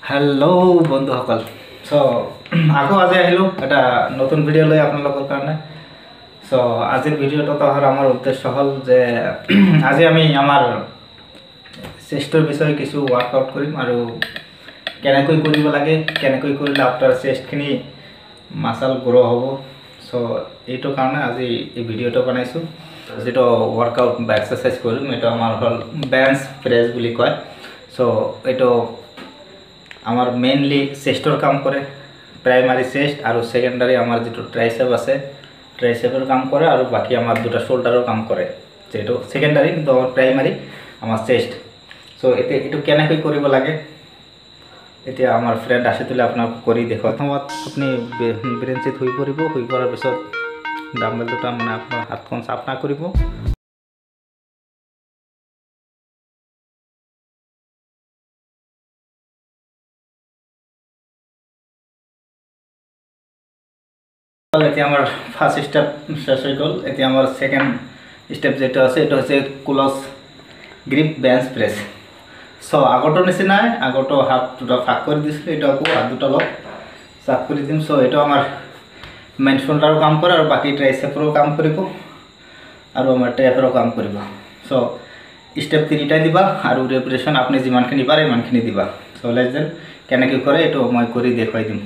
Hello बंधुসকল सो आगो आज আহিলো এটা নতুন ভিডিও লৈ আপোনালোকৰ কাৰণে সো আজিৰ ভিডিওটো তোহাৰ আমাৰ উদ্দেশ্য হল যে আজি আমি আমাৰ চেষ্টৰ বিষয়ে কিছু ওয়াৰ্কআউট কৰিম আৰু কেনেকৈ কৰিব লাগে কেনেকৈ কৰিলে আফটাৰ চেষ্টখিনি মাসল গ্ৰো হ'ব সো এইটো কাৰণে আজি এই ভিডিওটো বনাইছো যেটো ওয়াৰ্কআউট বা এক্সাৰসাইজ কৰিম এটা আমাৰ হল বেঞ্চ প্ৰেছ বুলি কয় সো এটো আমাৰ মেইনলি চেষ্টৰ কাম কৰে প্ৰাইমাৰী চেষ্ট আৰু সেকেন্ডাৰী আমাৰ যেটো ট্ৰাইসেপ আছে ট্ৰাইসেপৰ কাম কৰে আৰু বাকি আমাৰ দুটা শোল্ডাৰৰ কাম কৰে যেটো সেকেন্ডাৰী কিন্তু আমাৰ প্ৰাইমাৰী আমাৰ চেষ্ট সো এটো কেনেকৈ কৰিব লাগে এতিয়া আমাৰ ফ্ৰেন্ড আছে তুলে আপোনাক কৰি দেখো প্ৰথমত আপুনি ব্ৰেঞ্চিত হৈ পৰিব হৈ পৰাৰ পিছত ডাম্বেল দুটা মানে আপোনাৰ হাতখন চাপনা কৰিব এতিয়া আমাৰ ফাৰ্স্ট স্টেপ শেষ হৈ গল এতিয়া আমাৰ সেকেন্ড স্টেপ যেটা আছে এটা হচ্ছে close grip bench press so আগৰটো নিচিনা আগৰটো হাত দুটা ফাক কৰি দিছিল এটা আকৌ হাত দুটা লক সাফ কৰি দিম সো এটা আমাৰ মেইন শোল্ডাৰৰ কাম কৰে আৰু বাকি ট্ৰাইসেপৰ কাম কৰিব আৰু আমাৰ ট্ৰাইসেপৰ কাম কৰিব সো স্টেপ 3টা দিবা আৰু ৰেপিটেশন আপুনি যিমানখিনি পাৰে ইমানখিনি দিবা সো লেটস দেন কেনেকৈ কৰে এটো মই কৰি দেখাই দিম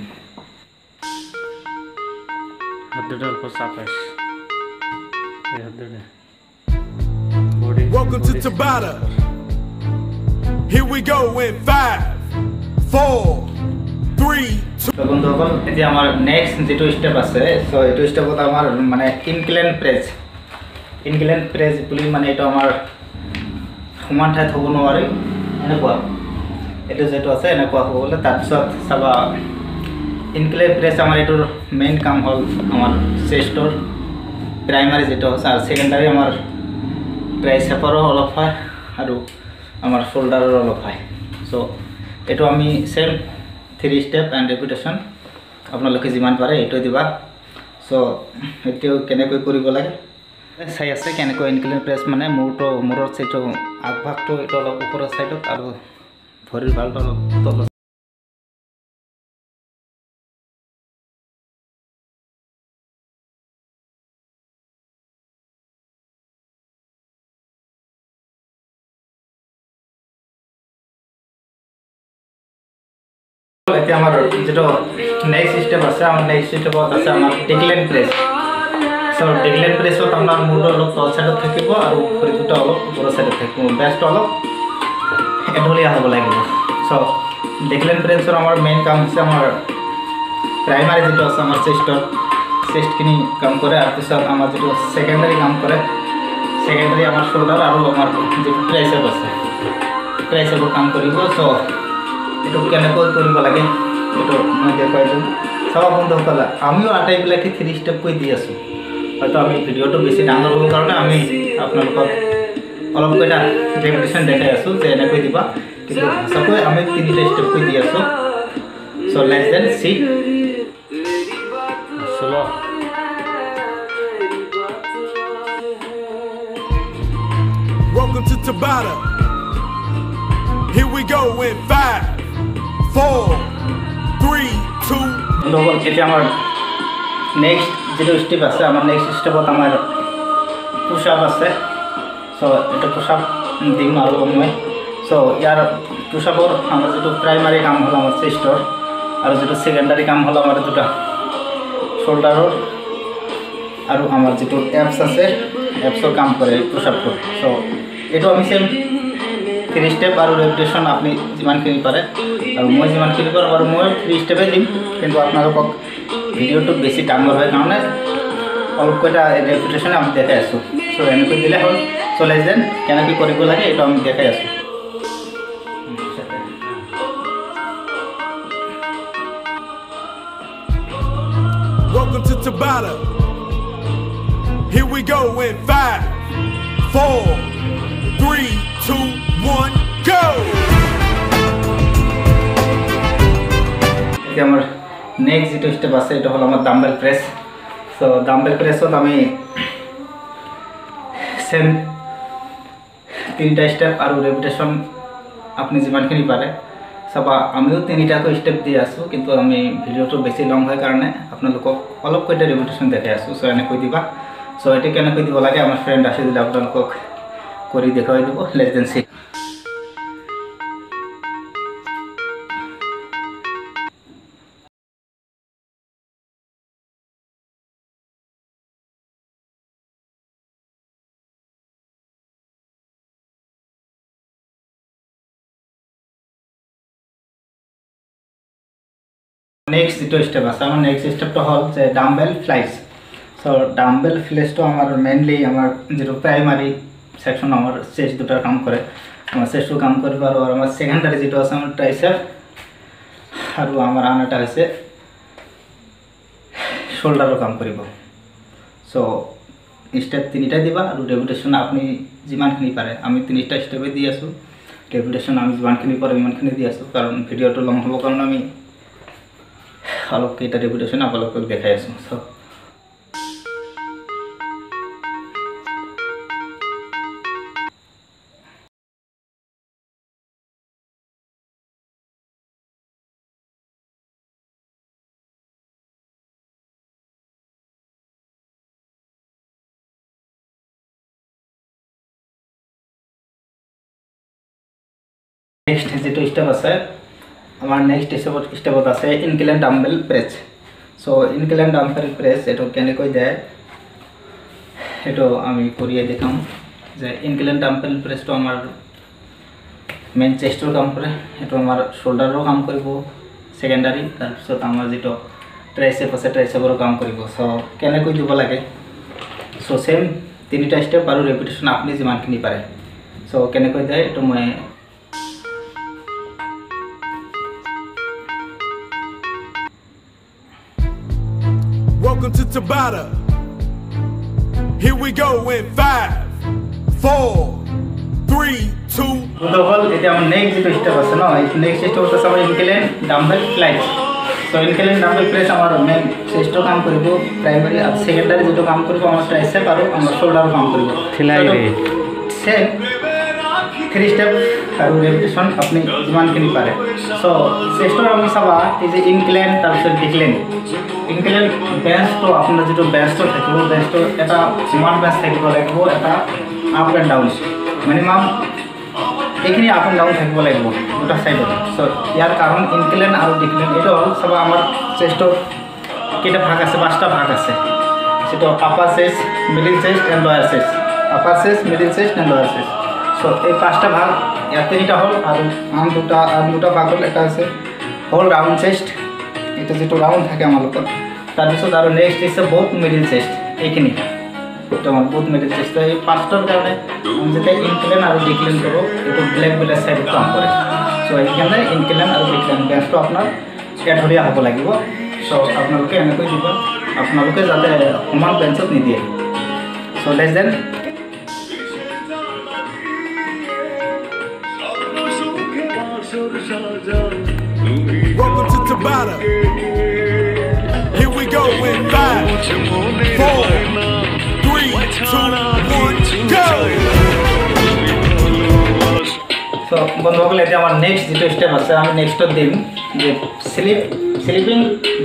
Welcome to Tabata. Here we go in 5, 4, 3, 2. So বন্ধুসকল এতিয়া আমাৰ নেক্সট যেটো স্টেপ আছে সো এটো স্টেপত আমাৰ মানে ইনক্লাইন প্ৰেছ বুলি মানে এটা আমাৰ সমান ঠাইত হ'ব নোৱাৰে এনেকুৱা এটো যেটো আছে এনেকুৱা হ'বলে তাৰ পিছত চাবা ইনক্লাইন প্রেস আমার এটোর মেইন কাম হল আমার চেষ্টর প্রাইমারি যেটা আছে আর সেকেন্ডারি আমার ট্রাইসেপরও অলপ হয় আর আমার শোল্ডারও অলপ হয় সো এটো আমি সেম 3 স্টেপ এন্ড রেপিটেশন আপোনালোকে যিমান পাৰে এটো দিবা সো এটো কেনেকৈ কৰিব লাগে চাই আছে কেনেকৈ ইনক্লাইন প্ৰেস মানে মূৰৰ চেটো আগভাগটো এটো অলপ ওপৰৰ সাইডত আৰু ভৰিৰ ভালটো অলপ তলত এতিয়া আমাৰ যেটো নেক্সট স্টেপ আছে আমাৰ নেক্সট স্টেপত আছে আমাৰ ডিক্লাইন প্ৰেস সো ডিক্লাইন প্ৰেসত আমাৰ মূৰৰ অলপ তল সাইডত থাকিব আৰু ভৰি দুটা অলপ ওপৰৰ সাইডত থাকিব বেষ্ট অলপ এঢলীয়া হ'ব লাগিব সো ডিক্লাইন প্ৰেসৰ আমাৰ মেইন কাম হৈছে আমাৰ প্ৰাইমাৰী যেটো আছে আমাৰ চেষ্টখিনি কাম কৰে আৰু পিছত আমাৰ যেটো সেকেন্ডাৰী কাম কৰে সেকেন্ডাৰী আমাৰ শোল্ডাৰ আৰু আমাৰ যেটো ট্ৰাইসেপ আছে ট্ৰাইসেপৰ কাম কৰিব সো এটো কেনেকৈ কৰিব লাগে এটো মই দেখাই দিম সব বন্ধুসকল আমিও আটাইবিলাকে 3 স্টেপ কৈ দি আছো হয়তো আমি ভিডিওটো বেছি ডাঙৰ হ'ব কাৰণে আমি আপোনালোকক অলপ কটা ৰেপিটেশন দেখাই আছো যে এনেকৈ দিবা কিন্তু সকৈ আমি 3টা স্টেপ কৈ দি আছো সো লেটস দেন সি চলো Welcome to Tabata. Here we go in 5, 4, 3, 2. বন্ধুসকল এতিয়া আমাৰ নেক্সট যেটো স্টেপ আছে আমাৰ নেক্সট স্টেপত আমাৰ পুশ আপ আছে সো এটা পুশ আপ দিম আৰু মই সো ইয়াৰ পুশ আপৰ আমাৰ যেটো প্ৰাইমাৰী কাম হল আমাৰ চেষ্টৰ আৰু যেটো সেকেন্ডাৰী কাম হল আমাৰ দুটা শোল্ডাৰৰ আৰু আমাৰ যেটো এপস আছে এপসৰ কাম কৰে পুশ আপটো সো এটো আমি সেম 3 স্টেপ আৰু ৰেপিটেশন আপনি যিমানখিনি পাৰে আৰু মই যিমানখিনি পাৰো আৰু মই 3 স্টেপে দিম কিন্তু আপোনালোকক ভিডিওটো বেছি ডাঙৰ হয় কাৰণে অলপ কটা ৰেপিটেশন আমি দেখাই আছো সো এনেকৈ দিলে হ'ল সো লেটস দেন কেনেকৈ কৰিব লাগে এটা আমি দেখাই আছো Welcome to Tabata. Here we go in 5, 4, 3, 2, 1, go! আমার নেক্সট যেটো স্টেপ আছে এটা হলো আমার ডাম্বেল প্রেস সো ডাম্বেল প্রেসত আমি সেম 3টা স্টেপ আর রেপিটেশন আপনি যিমানখিনি পাৰে চাবা আমিও তিনিটাকৈ ষ্টেপ দি আছোঁ, কিন্তু আমি ভিডিঅ'টো বেছি লং হয় কাৰণে আপোনালোকক অলপকৈ এটা ৰিপিটেশ্যন দেখাই আছোঁ। চ' এনেকৈ দিবা। চ' এইটো কেনেকৈ দিব লাগে আমাৰ ফ্ৰেণ্ড আছে দিলে আপোনালোকক কৰি দেখুৱাই দিব। Let's then see. নেক্সট যেটো স্টেপ আছে, আমার নেক্সট স্টেপটা হল যে ডাম্বেল ফ্লাইস। সো ডাম্বেল ফ্লাইসটো আমার মেইনলি আমার যেটো প্রাইমারি সেকশন আমার চেস্ট দুটার কাম করে, আমার চেস্টও কাম করব। আর আমার সেকেন্ডারি যেটো আছে আমার ট্রাইসেপ, আর আমার আনাটা হচ্ছে শোল্ডারও কাম করব। সো স্টেপ তিনিটা দিবা আর রেপিটেশন আপনি যিমানখিনি পাৰে, আমি তিনিটা স্টেপে দি আছোঁ। ৰেপিটেশন আমি যিমানখিনি পাৰোঁ ইমানখিনি দি আছোঁ, কাৰণ ভিডিঅ'টো লং হ'ব কাৰণে আমি অলপ কেইটা রেপিটেশন আপোনালোকক দেখাই আছোঁ। সো নেক্সট যেটো স্টেপ আছে, আমার নেক্সট স্টেপত আছে incline dumbbell press. So incline dumbbell press এটা কেনেকৈ দেয় এটা আমি করিয়ে দেখাম। যে ইনক্লাইন ডাম্বেল প্রেসটো আমার মেইন চেস্টৰ কাম কৰে, এটা আমাৰ শোল্ডাৰও কাম কৰিব সেকেন্ডাৰি। তাৰপিছত আমাৰ যেটো ট্ৰাইসেপ আছে ট্ৰাইসেপৰো কাম কৰিব। সো কেনেকৈ দিব লাগে, সো সেম তিনিটা স্টেপ আৰু ৰেপিটেশন আপুনি যিমানখিনি পাৰে। সো কেনেকৈ দেয় এটা মই Welcome to Tabata. Here we go in 5, 4, 3, 2. হল এটা আমার নেক্সট যেটো স্টেপ আছে না, এই নেক্সট স্টেপ হচ্ছে আমার incline dumbbell flyes. So incline dumbbell press আমার মেইন চেস্টও কাম করব প্রাইমারি, আর সেকেন্ডারি যেটো কাম করব আমার ট্রাইসেপ আর আমার শোল্ডারও কাম করব। সেম 3 স্টেপ আর রেপিটেশন আপনি যিমানখিনি পাৰে। সো চেস্টৰ আমি চাবা এই যে ইনক্লাইন তাৰপিছত ডিক্লাইন। ইনক্লাইন বেঞ্চটো আপোনাৰ যেটো বেঞ্চটো থাকিব, বেঞ্চটো এটা ওৱান বেঞ্চ থাকিব লাগিব, এটা আপ এণ্ড ডাউন মিনিমাম এইখিনি আপ এণ্ড ডাউন থাকিব লাগিব দুটা সাইডত। সো ইয়াৰ কাৰণ ইনক্লাইন আৰু ডিক্লাইন এটা হ'ল চাবা আমাৰ চেস্টৰ কেইটা ভাগ আছে, 5টা ভাগ আছে। সেটো upper chest, middle chest and lower chest, upper chest, middle chest and lower chest. So এই 5টা ভাগ ইয়ার তিনিটা হল, আর দুটা ভাগ হল। এটা আছে হোল রাউন্ড চেস্ট, এটা যেটো রাউন্ড থাকে আমার লোক। তাৰপিছত আৰু নেক্সট আছে বোথ মিডিল চেস্ট, এইখিনি এটা আমার বোথ মিডিল চেস্ট। তো এই 5টার কারণে আমি যেটা ইনক্লাইন আর ডিক্লাইন করব এটা ব্ল্যাক বেলের সাইড কাম করে। সো এইখানে ইনক্লাইন আর ডিক্লাইন বেঞ্চটো আপনার এঢলীয়া হ'ব লাগিব। সো আপোনালোকে এনেকৈ দিব, আপোনালোকে যাতে সমান বেঞ্চত নিদিয়ে। So let's then Welcome to Tabata. Here we go in 5, 4, 3, 2, 1, go! So বন্ধুসকল এটা আমার নেক্সট যেটো স্টেপ আছে, আমি নেক্সটত দিম যে sleeping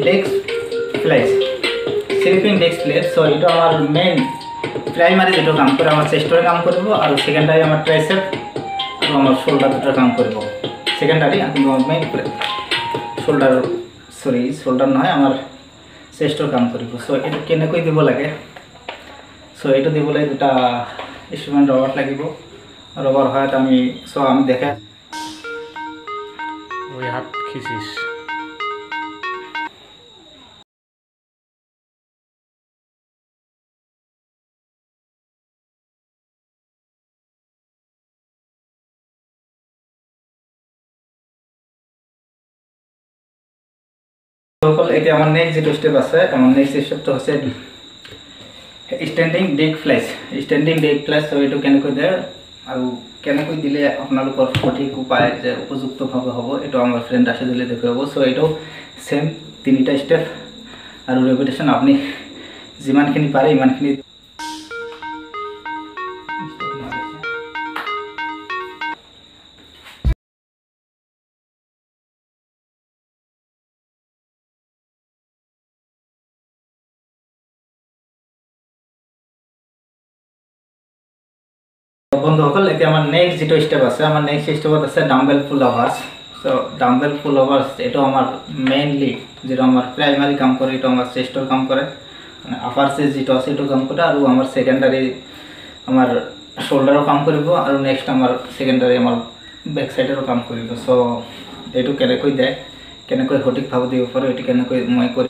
desk flies. Sleeping desk flies. So এটা আমার মেইন প্রাইমারি যেটো কাম করে আমার চেস্টরে কাম করব, আর সেকেন্ডারি আমার ট্রাইসেপ আর আমার শোল্ডার দুটো কাম করব। সেকেন্ডারি আমার মেইন শোল্ডার নয় আমার চেস্টর কাম করব। সো এটা কেনেকৈ দিব লাগে, সো এটা দিবলৈ দুটা ইনস্ট্রুমেন্ট রবার লাগিব। রবার হয় আমি আমি দেখে ওই হাত খিচিস। এটা আমার নেক্সট যেটো স্টেপ আছে, আমার নেক্সট স্টেপটা হচ্ছে standing deck flyes. Standing deck flyes. তো এইটো কেনেকৈ দেয় আৰু কেনেকৈ দিলে আপোনালোকৰ সঠিক উপায় যে উপযুক্তভাৱে হ'ব, এইটো আমাৰ ফ্ৰেণ্ড আছে দিলে দেখুৱাব। সো এইটো সেম তিনিটা স্টেপ আৰু ৰেপিটেশন আপুনি যিমানখিনি পাৰে ইমানখিনি বন্ধুসকল এতিয়া আমাৰ নেক্সট যেটো স্টেপ আছে আমাৰ নেক্সট স্টেপত আছে ডাম্বেল পুল ওভাৰ্স সো ডাম্বেল পুল ওভাৰ্স এটো আমাৰ মেইনলি যেটো আমাৰ প্ৰাইমাৰি কাম কৰে এটো আমাৰ চেষ্টৰ কাম কৰে মানে আপাৰ চেষ্ট যেটো আছে এটো কাম কৰে আৰু আমাৰ সেকেন্ডাৰি আমাৰ শোল্ডাৰৰ কাম কৰিব আৰু নেক্সট আমাৰ সেকেন্ডাৰি আমাৰ ব্যাক সাইডৰ কাম কৰিব সো এটো কেনেকৈ দেয় কেনেকৈ সঠিক ভাবে দিব পাৰো এটো কেনেকৈ মই কৰি